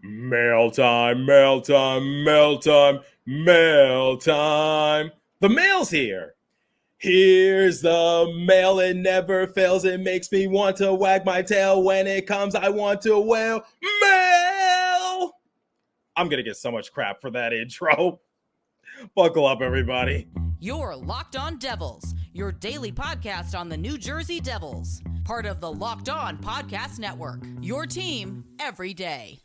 Mail time, mail time, mail time, mail time. The mail's here. Here's the mail. It never fails. It makes me want to wag my tail. When it comes, I want to wail. Mail! I'm going to get so much crap for that intro. Buckle up, everybody. You're Locked On Devils, your daily podcast on the New Jersey Devils. Part of the Locked On Podcast Network, your team every day.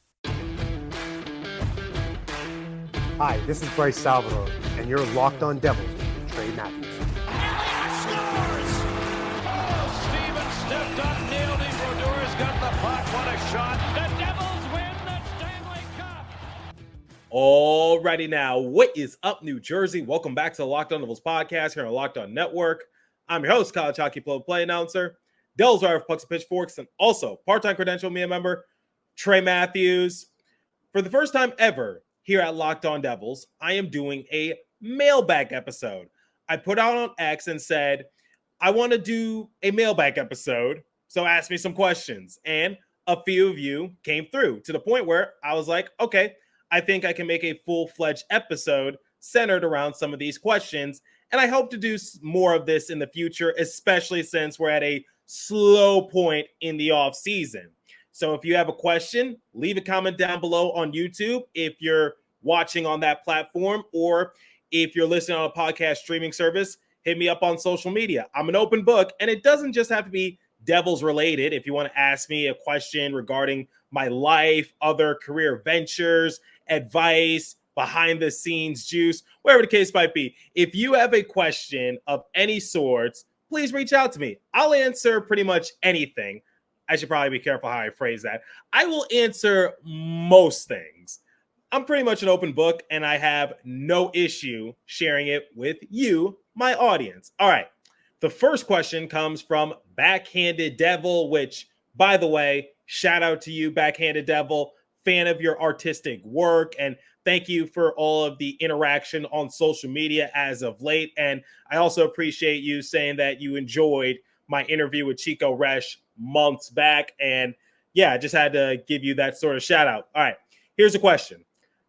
Hi, this is Bryce Salvador, and you're Locked On Devils with Trey Matthews. Scores! Oh, Stevens stepped up, nailed it. Brodor's got the puck. What a shot. The Devils win the Stanley Cup. Alrighty now, what is up, New Jersey? Welcome back to the Locked On Devils podcast here on the Locked On Network. I'm your host, college hockey play announcer, Devils writer of Pucks and Pitchforks, and also part-time credential media member, Trey Matthews. For the first time ever here at Locked On Devils, I am doing a mailbag episode. I put out on X and said, I want to do a mailbag episode, so ask me some questions. And a few of you came through to the point where I was like, okay, I think I can make a full-fledged episode centered around some of these questions. And I hope to do more of this in the future, especially since we're at a slow point in the off-season. So if you have a question, leave a comment down below on YouTube if you're watching on that platform, or if you're listening on a podcast streaming service, hit me up on social media. I'm an open book, and it doesn't just have to be Devils related. If you want to ask me a question regarding my life, other career ventures, advice, behind the scenes juice, whatever the case might be, if you have a question of any sorts, please reach out to me. I'll answer pretty much anything. I should probably be careful how I phrase that. I will answer most things. I'm pretty much an open book, and I have no issue sharing it with you, my audience. All right. The first question comes from Backhanded Devil, which, by the way, shout out to you, Backhanded Devil, fan of your artistic work, and thank you for all of the interaction on social media as of late. And I also appreciate you saying that you enjoyed my interview with Chico Resch months back. And yeah, I just had to give you that sort of shout out. All right, here's a question.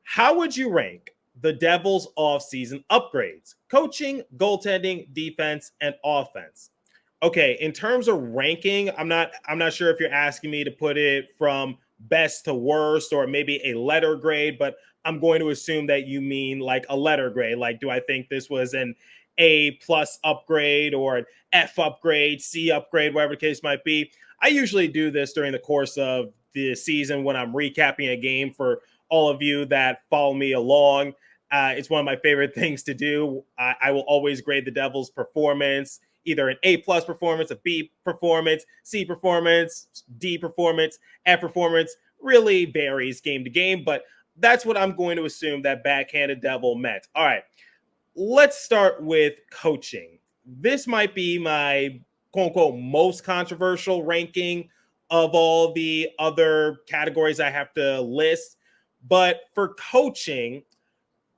How would you rank the Devils offseason upgrades? Coaching, goaltending, defense, and offense. Okay, in terms of ranking, I'm not sure if you're asking me to put it from best to worst or maybe a letter grade, but I'm going to assume that you mean like a letter grade. Like, do I think this was an A+ upgrade or an F upgrade, C upgrade, whatever the case might be? I usually do this during the course of the season when I'm recapping a game for all of you that follow me along. It's one of my favorite things to do. I will always grade the Devils' performance, either an A+ performance, a B performance, C performance, D performance, F performance. Really varies game to game, but that's what I'm going to assume that Backhanded Devil meant. All right, let's start with coaching. This might be my quote-unquote most controversial ranking of all the other categories I have to list. But for coaching,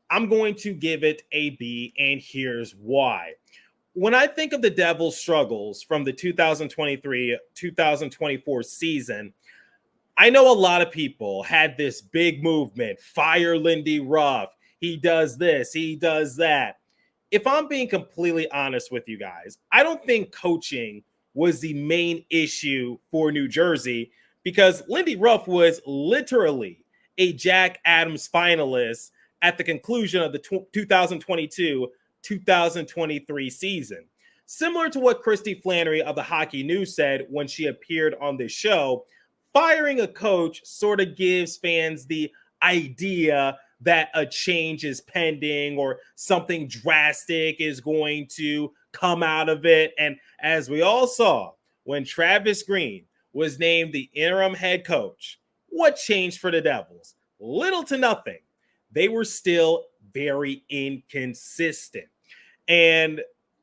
I'm going to give it a B, and here's why. When I think of the Devils' struggles from the 2023-2024 season, I know a lot of people had this big movement, fire Lindy Ruff. He does this, he does that. If I'm being completely honest with you guys, I don't think coaching was the main issue for New Jersey, because Lindy Ruff was literally a Jack Adams finalist at the conclusion of the 2022-2023 season. Similar to what Christy Flannery of the Hockey News said when she appeared on this show, firing a coach sort of gives fans the idea that a change is pending or something drastic is going to come out of it. And as we all saw, when Travis Green was named the interim head coach, what changed for the Devils? Little to nothing. They were still very inconsistent. And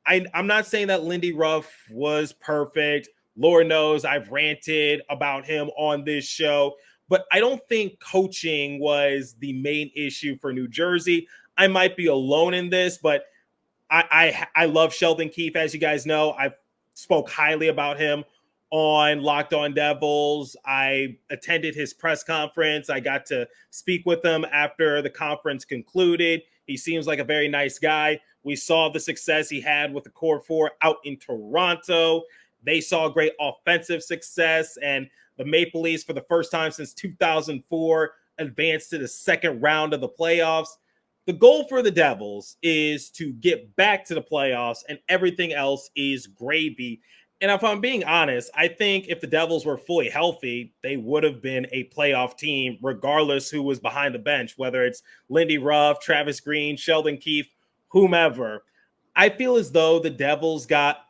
I'm not saying that Lindy Ruff was perfect. Lord knows I've ranted about him on this show, but I don't think coaching was the main issue for New Jersey. I might be alone in this, but I love Sheldon Keefe. As you guys know, I've spoke highly about him on Locked On Devils. I attended his press conference. I got to speak with him after the conference concluded. He seems like a very nice guy. We saw the success he had with the Core 4 out in Toronto. They saw great offensive success, and the Maple Leafs, for the first time since 2004, advanced to the second round of the playoffs. The goal for the Devils is to get back to the playoffs, and everything else is gravy. And if I'm being honest, I think if the Devils were fully healthy, they would have been a playoff team, regardless who was behind the bench, whether it's Lindy Ruff, Travis Green, Sheldon Keefe, whomever. I feel as though the Devils got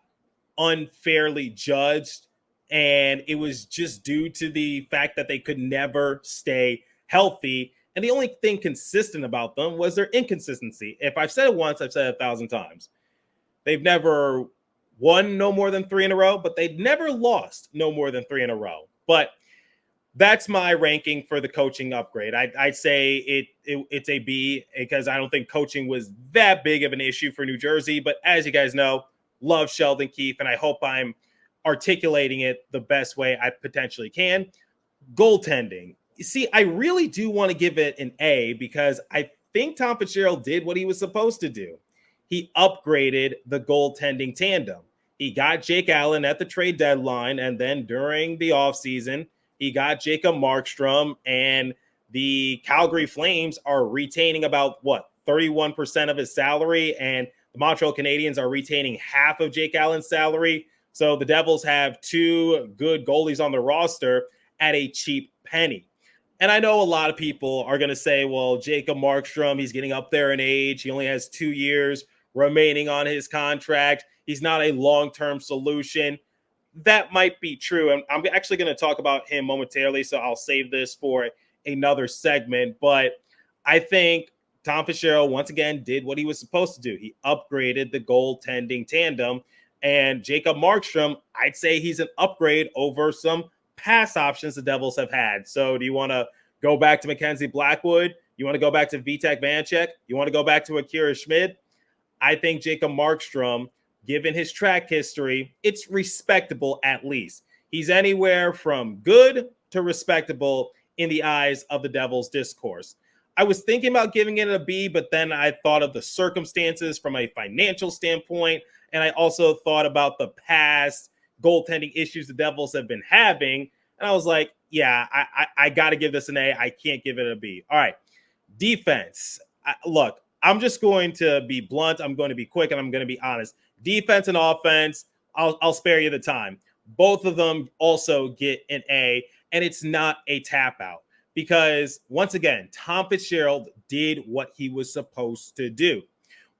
unfairly judged, and it was just due to the fact that they could never stay healthy. And the only thing consistent about them was their inconsistency. If I've said it once, I've said it 1,000 times. They've never won no more than 3 in a row, but they've never lost no more than 3 in a row. But that's my ranking for the coaching upgrade. I'd say it's a B, because I don't think coaching was that big of an issue for New Jersey. But as you guys know, love Sheldon Keefe, and I hope I'm articulating it the best way I potentially can. Goaltending. You see, I really do want to give it an A, because I think Tom Fitzgerald did what he was supposed to do. He upgraded the goaltending tandem. He got Jake Allen at the trade deadline, and then during the offseason, he got Jacob Markstrom, and the Calgary Flames are retaining about, 31% of his salary, and the Montreal Canadiens are retaining half of Jake Allen's salary. So the Devils have 2 good goalies on the roster at a cheap penny. And I know a lot of people are going to say, well, Jacob Markstrom, he's getting up there in age. He only has 2 years remaining on his contract. He's not a long-term solution. That might be true. And I'm actually going to talk about him momentarily, so I'll save this for another segment. But I think Tom Fitzgerald, once again, did what he was supposed to do. He upgraded the goaltending tandem. And Jacob Markstrom, I'd say he's an upgrade over some pass options the Devils have had. So do you want to go back to Mackenzie Blackwood? You want to go back to Vitek Vanecek? You want to go back to Akira Schmid? I think Jacob Markstrom, given his track history, it's respectable at least. He's anywhere from good to respectable in the eyes of the Devils discourse. I was thinking about giving it a B, but then I thought of the circumstances from a financial standpoint, and I also thought about the past goaltending issues the Devils have been having, and I was like, yeah, I got to give this an A. I can't give it a B. All right, defense. Look, I'm just going to be blunt. I'm going to be quick, and I'm going to be honest. Defense and offense, I'll spare you the time. Both of them also get an A, and it's not a tap out, because once again, Tom Fitzgerald did what he was supposed to do.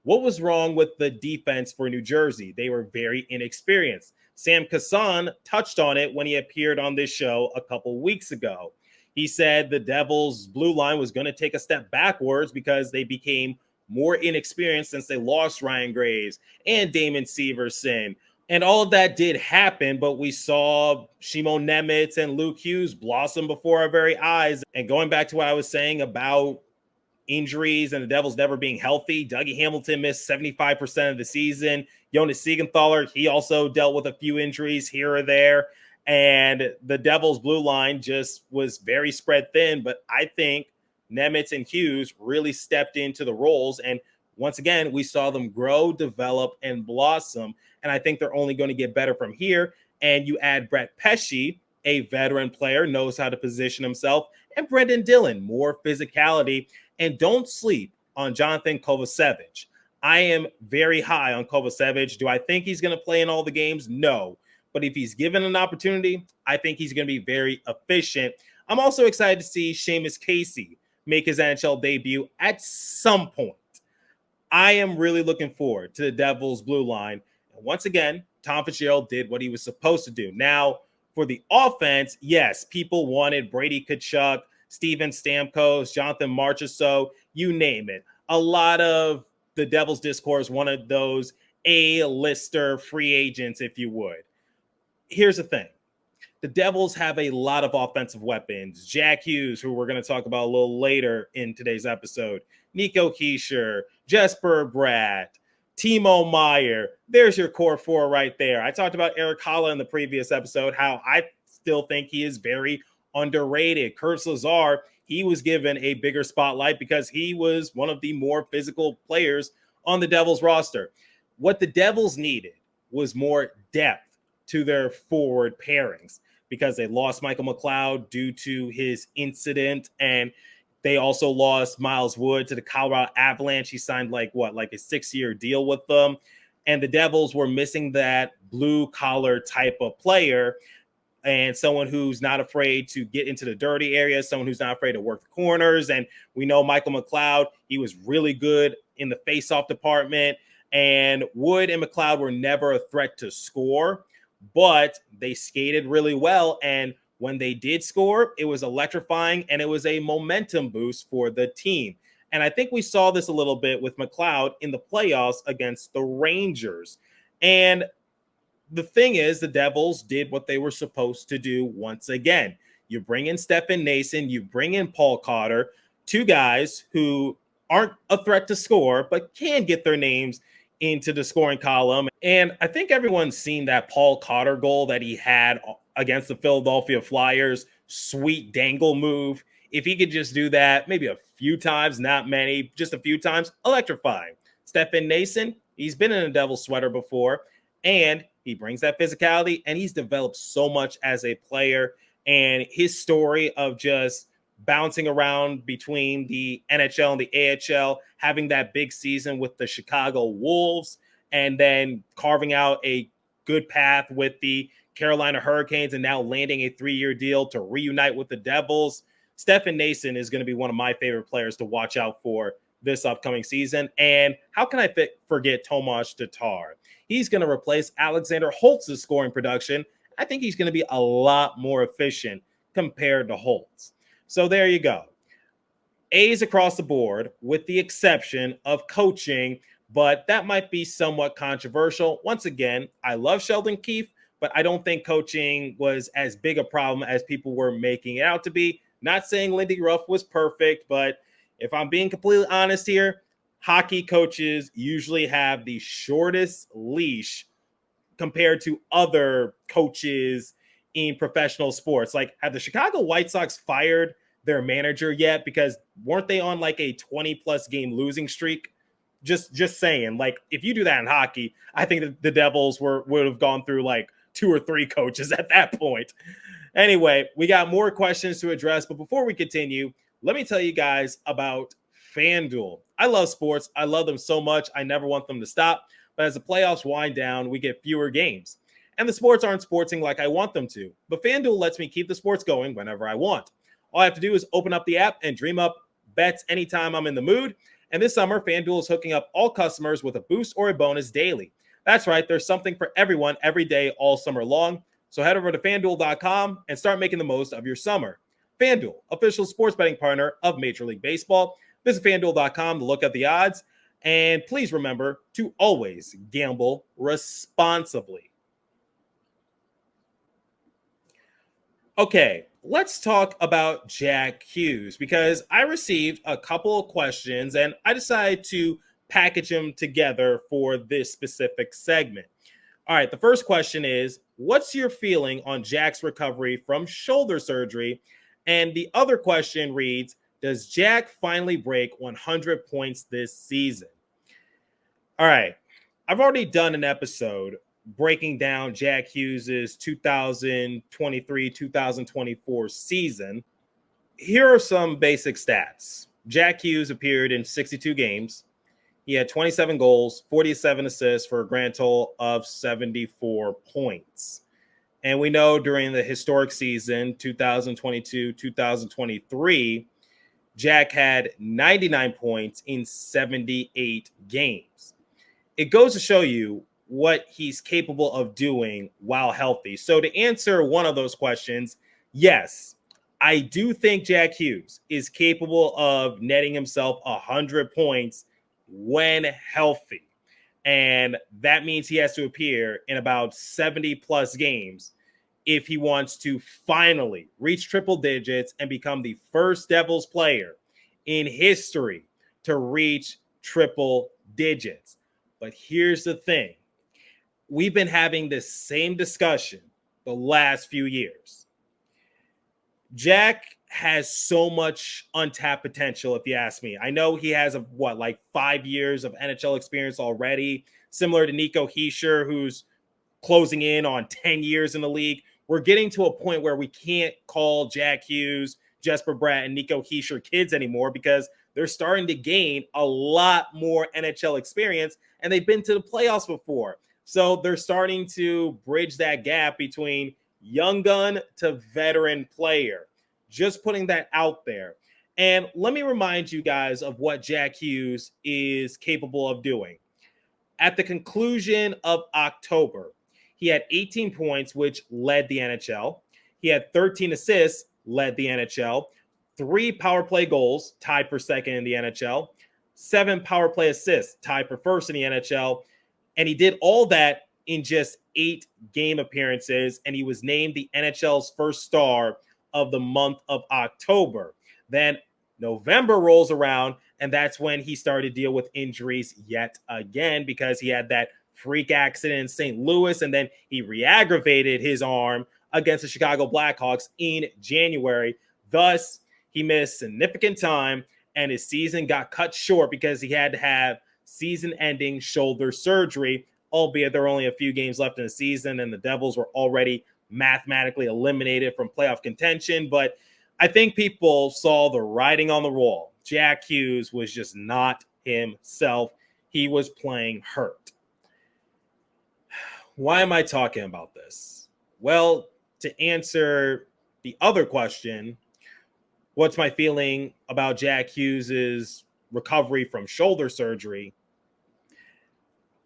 What was wrong with the defense for New Jersey? They were very inexperienced. Sam Kassan touched on it when he appeared on this show a couple weeks ago. He said the Devils' blue line was going to take a step backwards because they became more inexperienced since they lost Ryan Graves and Damon Severson. And all of that did happen, but we saw Shimon Nemitz and Luke Hughes blossom before our very eyes. And going back to what I was saying about injuries and the Devils never being healthy, Dougie Hamilton missed 75% of the season. Jonas Siegenthaler, he also dealt with a few injuries here or there. And the Devils' blue line just was very spread thin. But I think Nemitz and Hughes really stepped into the roles. And once again, we saw them grow, develop, and blossom. And I think they're only going to get better from here. And you add Brett Pesce, a veteran player, knows how to position himself, and Brendan Dillon, more physicality. And don't sleep on Jonathan Kovacevic. I am very high on Kovacevic. Do I think he's going to play in all the games? No. But if he's given an opportunity, I think he's going to be very efficient. I'm also excited to see Seamus Casey make his NHL debut at some point. I am really looking forward to the Devils' blue line. And once again, Tom Fitzgerald did what he was supposed to do. Now, for the offense, yes, people wanted Brady Tkachuk, Steven Stamkos, Jonathan Marchessault, you name it. A lot of the Devils discourse wanted those A-lister free agents, if you would. Here's the thing. The Devils have a lot of offensive weapons. Jack Hughes, who we're going to talk about a little later in today's episode, Nico Hischier, Jesper Bratt, Timo Meyer, there's your core four right there. I talked about Eric Holla in the previous episode, how I still think he is very underrated. Kurt Lazar, he was given a bigger spotlight because he was one of the more physical players on the Devils roster. What the Devils needed was more depth to their forward pairings because they lost Michael McLeod due to his incident, and they also lost Miles Wood to the Colorado Avalanche. He signed like a 6-year deal with them. And the Devils were missing that blue collar type of player and someone who's not afraid to get into the dirty areas, someone who's not afraid to work the corners. And we know Michael McLeod, he was really good in the faceoff department. And Wood and McLeod were never a threat to score, but they skated really well. And when they did score, it was electrifying and it was a momentum boost for the team. And I think we saw this a little bit with McLeod in the playoffs against the Rangers. And the thing is, the Devils did what they were supposed to do once again. You bring in Stefan Nason, you bring in Paul Cotter, two guys who aren't a threat to score, but can get their names into the scoring column. And I think everyone's seen that Paul Cotter goal that he had against the Philadelphia Flyers, sweet dangle move. If he could just do that maybe a few times, not many, just a few times, electrifying. Stefan Nason, he's been in a Devils sweater before, and he brings that physicality, and he's developed so much as a player. And his story of just bouncing around between the NHL and the AHL, having that big season with the Chicago Wolves, and then carving out a good path with the Carolina Hurricanes and now landing a 3-year deal to reunite with the Devils. Stefan Nason is going to be one of my favorite players to watch out for this upcoming season. And how can I forget Tomas Tatar? He's going to replace Alexander Holtz's scoring production. I think he's going to be a lot more efficient compared to Holtz. So there you go. A's across the board with the exception of coaching, but that might be somewhat controversial. Once again, I love Sheldon Keefe, but I don't think coaching was as big a problem as people were making it out to be. Not saying Lindy Ruff was perfect, but if I'm being completely honest here, hockey coaches usually have the shortest leash compared to other coaches in professional sports. Like, have the Chicago White Sox fired their manager yet? Because weren't they on like a 20-plus game losing streak? Just saying, like, if you do that in hockey, I think that the Devils would have gone through like 2 or 3 coaches at that point. Anyway, we got more questions to address, but before we continue, let me tell you guys about FanDuel. I love sports. I love them so much. I never want them to stop. But as the playoffs wind down, we get fewer games. And the sports aren't sportsing like I want them to. But FanDuel lets me keep the sports going whenever I want. All I have to do is open up the app and dream up bets anytime I'm in the mood. And this summer, FanDuel is hooking up all customers with a boost or a bonus daily. That's right. There's something for everyone every day all summer long. So head over to FanDuel.com and start making the most of your summer. FanDuel, official sports betting partner of Major League Baseball. Visit FanDuel.com to look at the odds. And please remember to always gamble responsibly. Okay, let's talk about Jack Hughes because I received a couple of questions and I decided to package them together for this specific segment. All right, the first question is, what's your feeling on Jack's recovery from shoulder surgery? And the other question reads, does Jack finally break 100 points this season? All right, I've already done an episode breaking down Jack Hughes's 2023-2024 season. Here are some basic stats. Jack Hughes appeared in 62 games. He had 27 goals, 47 assists for a grand total of 74 points. And we know during the historic season, 2022-2023, Jack had 99 points in 78 games. It goes to show you what he's capable of doing while healthy. So to answer one of those questions, yes, I do think Jack Hughes is capable of netting himself 100 points when healthy. And that means he has to appear in about 70 plus games if he wants to finally reach triple digits and become the first Devils player in history to reach triple digits. But here's the thing. We've been having this same discussion the last few years. Jack has so much untapped potential, if you ask me. I know he has 5 years of NHL experience already, similar to Nico Hischier, who's closing in on 10 years in the league. We're getting to a point where we can't call Jack Hughes, Jesper Bratt, and Nico Hischier kids anymore because they're starting to gain a lot more NHL experience, and they've been to the playoffs before. So they're starting to bridge that gap between young gun to veteran player. Just putting that out there. And let me remind you guys of what Jack Hughes is capable of doing. At the conclusion of October, he had 18 points, which led the NHL. He had 13 assists, led the NHL. 3 power play goals, tied for second in the NHL. 7 power play assists, tied for first in the NHL. And he did all that in just 8 game appearances, and he was named the NHL's first star of the month of October. Then November rolls around, and that's when he started to deal with injuries yet again because he had that freak accident in St. Louis, and then he re-aggravated his arm against the Chicago Blackhawks in January. Thus, he missed significant time, and his season got cut short because he had to have season-ending shoulder surgery, albeit there were only a few games left in the season, and the Devils were already mathematically eliminated from playoff contention. But I think people saw the writing on the wall. Jack Hughes was just not himself. He was playing hurt. Why am I talking about this? Well, to answer the other question, what's my feeling about Jack Hughes's recovery from shoulder surgery?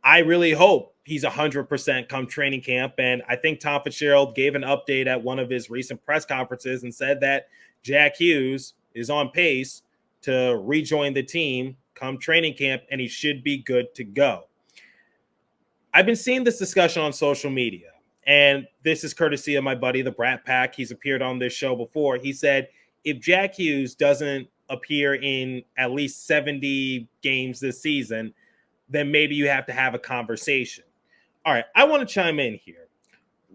I really hope he's 100% come training camp. And I think Tom Fitzgerald gave an update at one of his recent press conferences and said that Jack Hughes is on pace to rejoin the team come training camp, and he should be good to go. I've been seeing this discussion on social media, and this is courtesy of my buddy, the Brat Pack. He's appeared on this show before. He said, if Jack Hughes doesn't appear in at least 70 games this season, then maybe you have to have a conversation. All right, I want to chime in here.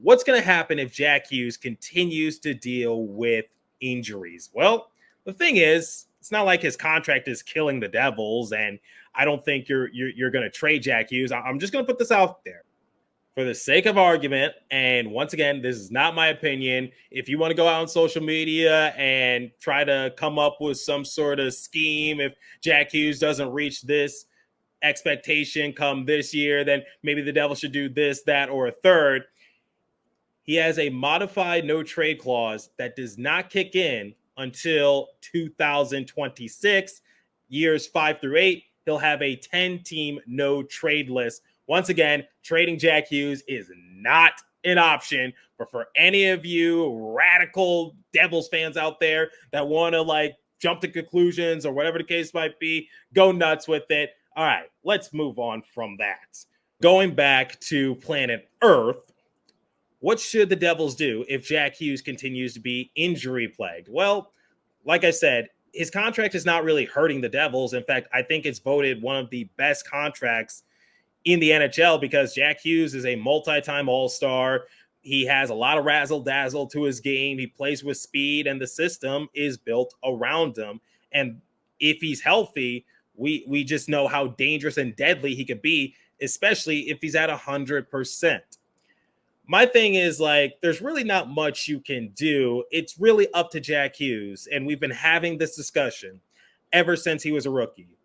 What's going to happen if Jack Hughes continues to deal with injuries? Well, the thing is, it's not like his contract is killing the Devils, and I don't think you're going to trade Jack Hughes. I'm just going to put this out there for the sake of argument. And once again, this is not my opinion. If you want to go out on social media and try to come up with some sort of scheme, if Jack Hughes doesn't reach this expectation come this year, then maybe the Devils should do this, that, or a third. He has a modified no trade clause that does not kick in until 2026. Years 5 through 8, he'll have a 10-team no trade list. Once again, trading Jack Hughes is not an option. But for any of you radical Devils fans out there that want to jump to conclusions or whatever the case might be, go nuts with it. All right, let's move on from that. Going back to planet Earth, what should the Devils do if Jack Hughes continues to be injury plagued? Well, like I said, his contract is not really hurting the Devils. In fact, I think it's voted one of the best contracts in the NHL because Jack Hughes is a multi-time All-Star. He has a lot of razzle-dazzle to his game. He plays with speed, and the system is built around him. And if he's healthy, we just know how dangerous and deadly he could be, especially if he's at 100%. My thing is, there's really not much you can do. It's really up to Jack Hughes, and we've been having this discussion ever since he was a rookie.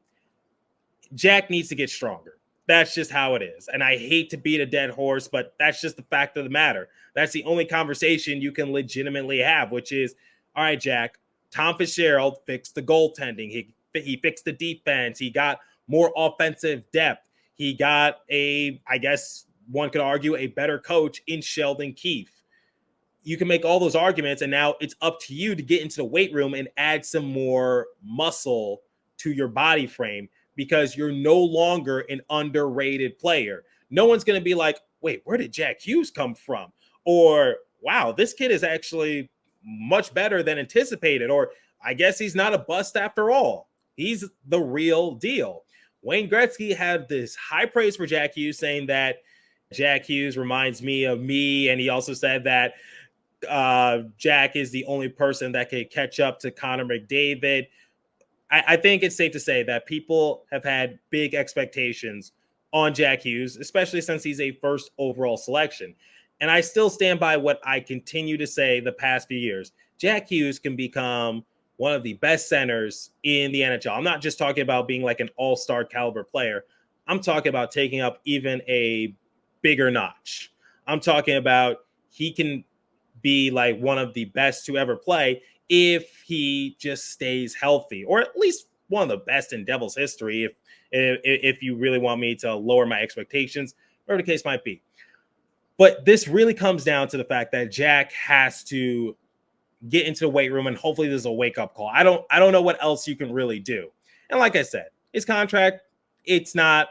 Jack needs to get stronger. That's just how it is. And I hate to beat a dead horse, but that's just the fact of the matter. That's the only conversation you can legitimately have, which is, all right, Jack, Tom Fitzgerald fixed the goaltending. He fixed the defense. He got more offensive depth. He got I guess one could argue, a better coach in Sheldon Keefe. You can make all those arguments, and now it's up to you to get into the weight room and add some more muscle to your body frame because you're no longer an underrated player. No one's going to be like, wait, where did Jack Hughes come from? Or, wow, this kid is actually much better than anticipated. Or, I guess he's not a bust after all. He's the real deal. Wayne Gretzky had this high praise for Jack Hughes, saying that Jack Hughes reminds me of me. And he also said that Jack is the only person that could catch up to Connor McDavid. I think it's safe to say that people have had big expectations on Jack Hughes, especially since he's a first overall selection. And I still stand by what I continue to say the past few years. Jack Hughes can become one of the best centers in the NHL. I'm not just talking about being like an all-star caliber player. I'm talking about taking up even a bigger notch. I'm talking about he can be like one of the best to ever play if he just stays healthy, or at least one of the best in Devils history. If you really want me to lower my expectations, whatever the case might be. But this really comes down to the fact that Jack has to get into the weight room, and hopefully this is a wake-up call. I don't know what else you can really do. And like I said, his contract, it's not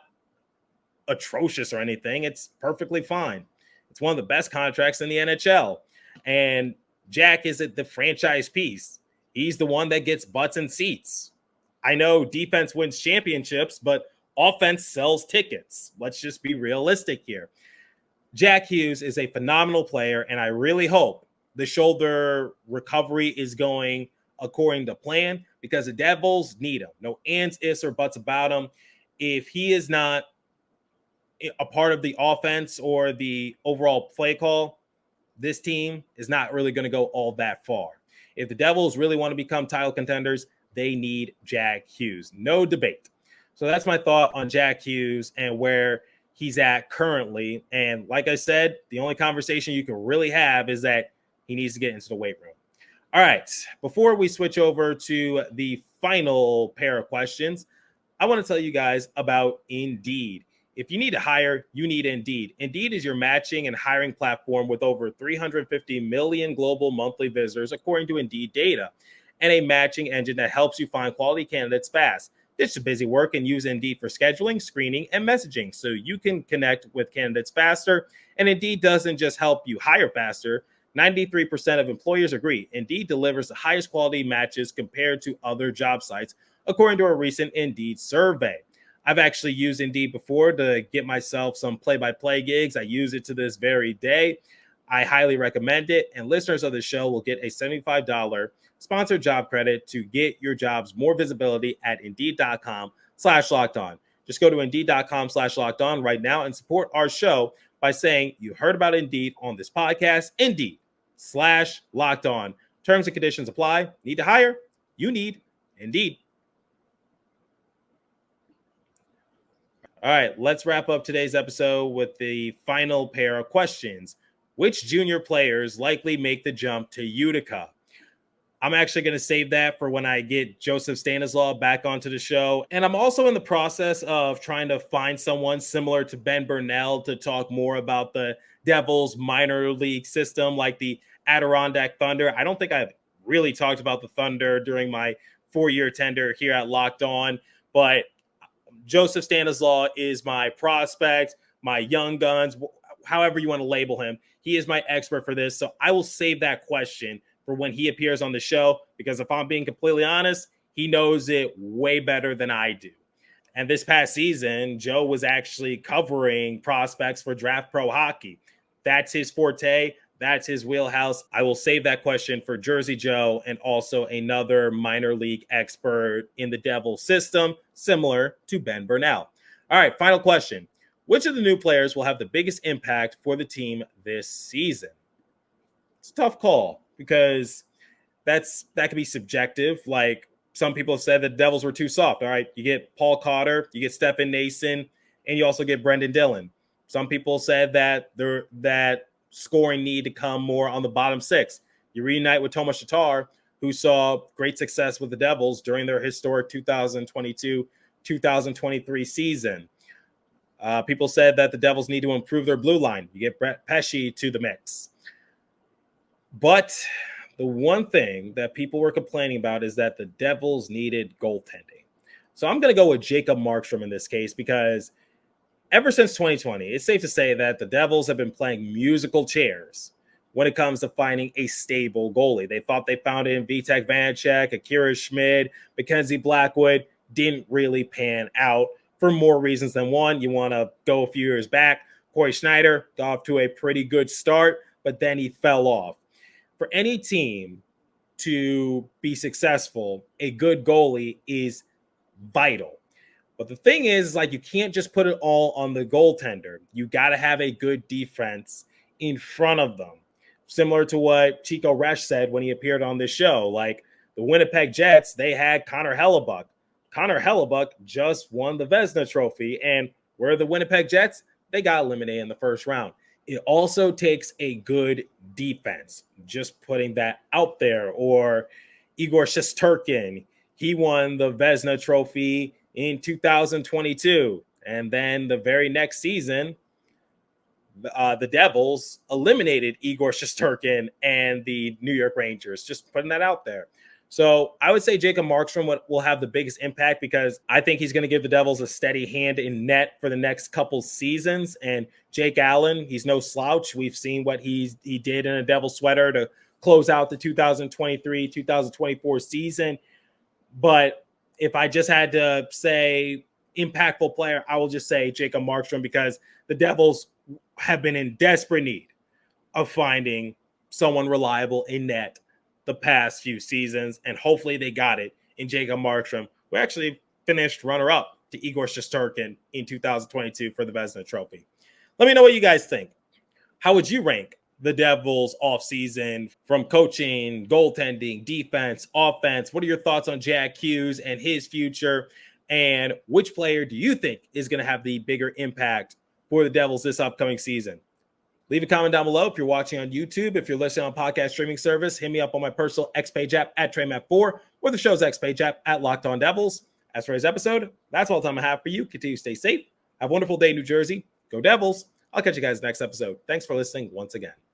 atrocious or anything. It's perfectly fine. It's one of the best contracts in the NHL. And Jack is the franchise piece. He's the one that gets butts and seats. I know defense wins championships, but offense sells tickets. Let's just be realistic here. Jack Hughes is a phenomenal player, and I really hope the shoulder recovery is going according to plan, because the Devils need him. No ands, ifs, or buts about him. If he is not a part of the offense or the overall play call, this team is not really going to go all that far. If the Devils really want to become title contenders, they need Jack Hughes. No debate. So that's my thought on Jack Hughes and where he's at currently. And like I said, the only conversation you can really have is that he needs to get into the weight room. All right. Before we switch over to the final pair of questions, I want to tell you guys about Indeed. If you need to hire, you need Indeed. Indeed is your matching and hiring platform with over 350 million global monthly visitors, according to Indeed data, and a matching engine that helps you find quality candidates fast. Ditch the busy work and use Indeed for scheduling, screening, and messaging so you can connect with candidates faster. And Indeed doesn't just help you hire faster. 93% of employers agree Indeed delivers the highest quality matches compared to other job sites, according to a recent Indeed survey. I've actually used Indeed before to get myself some play-by-play gigs. I use it to this very day. I highly recommend it, and listeners of the show will get a $75 sponsored job credit to get your jobs more visibility at Indeed.com/lockedon. Just go to Indeed.com/lockedon right now and support our show by saying you heard about Indeed on this podcast. Indeed/lockedon. Terms and conditions apply. Need to hire? You need Indeed. All right, let's wrap up today's episode with the final pair of questions. Which junior players likely make the jump to Utica? I'm actually going to save that for when I get Joseph Stanislaw back onto the show. And I'm also in the process of trying to find someone similar to Ben Burnell to talk more about the Devils minor league system, like the Adirondack Thunder. I don't think I've really talked about the Thunder during my 4-year tenure here at Locked On, but Joseph Stanislaw is my prospect, my young guns, however you want to label him. He is my expert for this. So I will save that question for when he appears on the show, because if I'm being completely honest, he knows it way better than I do. And this past season, Joe was actually covering prospects for Draft Pro Hockey. That's his forte. That's his wheelhouse. I will save that question for Jersey Joe and also another minor league expert in the Devil system, similar to Ben Burnell. All right, final question. Which of the new players will have the biggest impact for the team this season? It's a tough call because that can be subjective. Like some people have said that the Devils were too soft. All right, you get Paul Cotter, you get Stefan Nason, and you also get Brendan Dillon. Some people said that that scoring need to come more on the bottom six. You reunite with Tomas Tatar, who saw great success with the Devils during their historic 2022-2023 season. People said that the Devils need to improve their blue line. You get Brett Pesce to the mix. But the one thing that people were complaining about is that the Devils needed goaltending. So I'm going to go with Jacob Markstrom in this case, because ever since 2020, it's safe to say that the Devils have been playing musical chairs when it comes to finding a stable goalie. They thought they found it in Vitek Vanacek, Akira Schmid, Mackenzie Blackwood. Didn't really pan out. for more reasons than one. You want to go a few years back. Corey Schneider got off to a pretty good start, but then he fell off. For any team to be successful, a good goalie is vital. But the thing is, like, you can't just put it all on the goaltender. You got to have a good defense in front of them. Similar to what Chico Resch said when he appeared on this show. Like, the Winnipeg Jets, they had Connor Hellebuck. Connor Hellebuck just won the Vezina Trophy. And where are the Winnipeg Jets? They got eliminated in the first round. It also takes a good defense. Just putting that out there. Or Igor Shesterkin, he won the Vezina Trophy in 2022. And then the very next season, the Devils eliminated Igor Shesterkin and the New York Rangers. Just putting that out there. So I would say Jacob Markstrom will have the biggest impact because I think he's going to give the Devils a steady hand in net for the next couple seasons. And Jake Allen, he's no slouch. We've seen what he did in a Devil sweater to close out the 2023-2024 season. But if I just had to say impactful player, I will just say Jacob Markstrom because the Devils have been in desperate need of finding someone reliable in net the past few seasons, and hopefully they got it in Jacob Markstrom, who actually finished runner-up to Igor Shesterkin in 2022 for the Vezina Trophy. Let me know what you guys think. How would you rank the Devils offseason from coaching, goaltending, defense, offense? What are your thoughts on Jack Hughes and his future? And which player do you think is going to have the bigger impact for the Devils this upcoming season? Leave a comment down below if you're watching on YouTube. If you're listening on podcast streaming service, hit me up on my personal X Page app at TreyMatt4 or the show's X Page app at Locked On Devils. As for today's episode, that's all the time I have for you. Continue to stay safe. Have a wonderful day, New Jersey. Go Devils. I'll catch you guys next episode. Thanks for listening once again.